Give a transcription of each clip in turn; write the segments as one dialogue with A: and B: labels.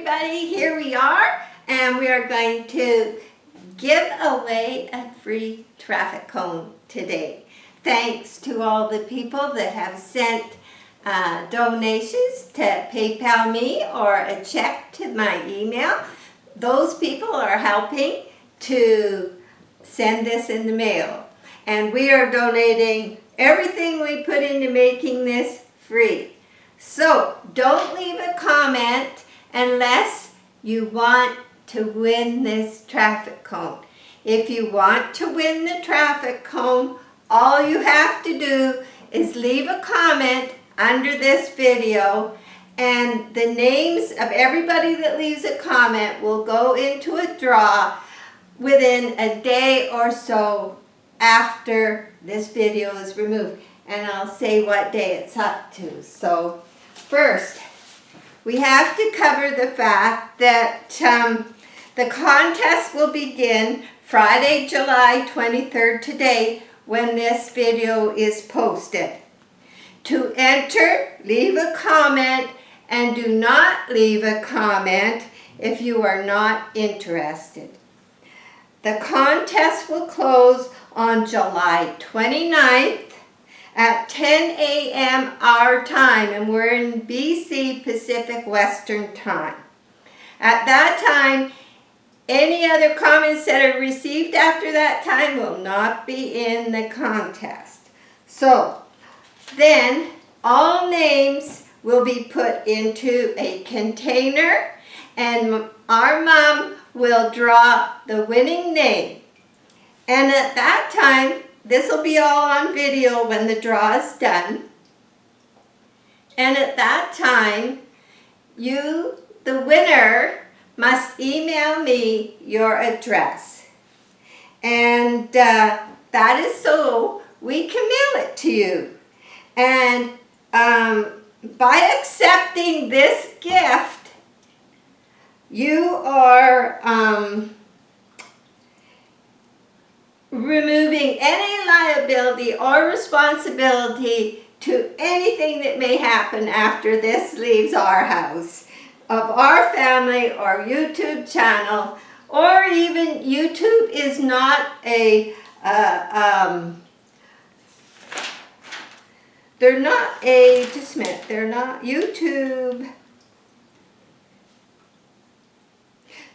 A: everybody, here we are, and we are going to give away a free traffic cone today. Thanks to all the people that have sent donations to PayPal me or a check to my email. Those people are helping to send this in the mail. And we are donating everything we put into making this free. So don't leave a comment unless you want to win this traffic cone. If you want to win the traffic cone, all you have to do is leave a comment under this video, and the names of everybody that leaves a comment will go into a draw within a day or so after this video is removed. And I'll say what day it's up to. So first, we have to cover the fact that the contest will begin Friday, July 23rd today when this video is posted. To enter, leave a comment, and do not leave a comment if you are not interested. The contest will close on July 29th at 10 a.m. our time, and we're in BC Pacific Western Time. At that time, any other comments that are received after that time will not be in the contest. So then all names will be put into a container, and our mom will draw the winning name. And at that time, this will be all on video when the draw is done. And at that time, you, the winner, must email me your address. And that is so we can mail it to you. And by accepting this gift, you are removing any liability or responsibility to anything that may happen after this leaves our house, of our family or YouTube channel, or even YouTube is not a, YouTube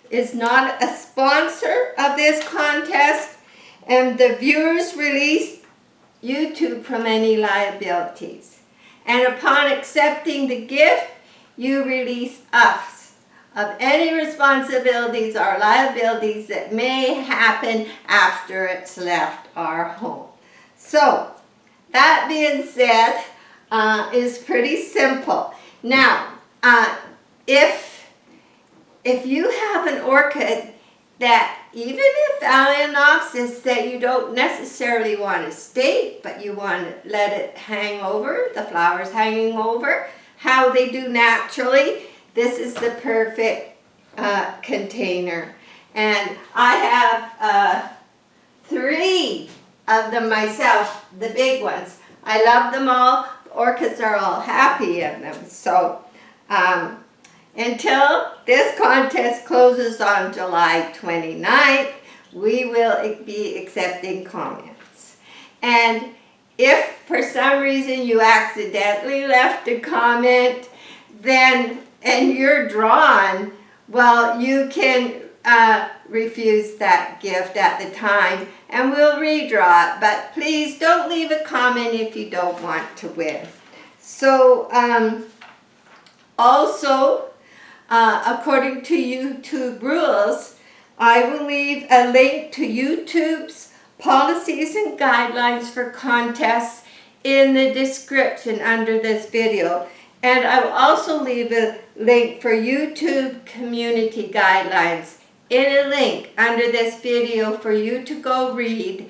A: is not a sponsor of this contest, and the viewers release YouTube from any liabilities. And upon accepting the gift, you release us of any responsibilities or liabilities that may happen after it's left our home. So, that being said, is pretty simple. Now, if you have an orchid that, even if Phalaenopsis, that you don't necessarily want to stake, but you want to let it hang over, the flowers hanging over, how they do naturally, this is the perfect container. And I have 3 of them myself, the big ones. I love them all. The orchids are all happy in them. So until this contest closes on July 29th, we will be accepting comments. And if for some reason you accidentally left a comment, then, and you're drawn, well, you can refuse that gift at the time, and we'll redraw it. But please don't leave a comment if you don't want to win. So, also, according to YouTube rules, I will leave a link to YouTube's policies and guidelines for contests in the description under this video. And I will also leave a link for YouTube community guidelines in a link under this video for you to go read,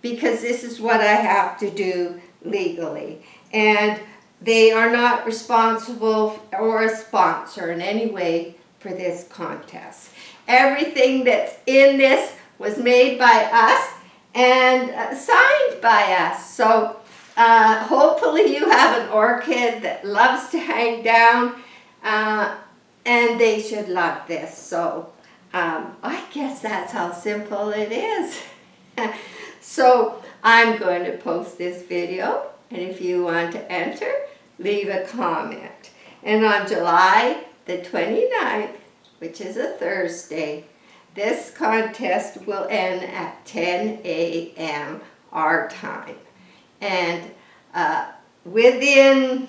A: because this is what I have to do legally. And they are not responsible or a sponsor in any way for this contest. Everything that's in this was made by us and signed by us. So hopefully you have an orchid that loves to hang down and they should love this. So I guess that's how simple it is. So I'm going to post this video, and if you want to enter, leave a comment. And on July the 29th, which is a Thursday, this contest will end at 10 a.m. our time. And within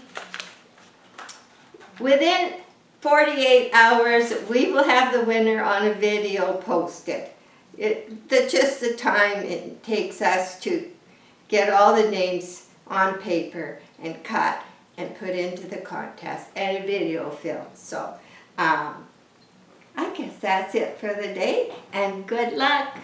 A: 48 hours, we will have the winner on a video posted. Just the time it takes us to get all the names on paper and cut and put into the contest, and a video film. So I guess that's it for the day, and good luck.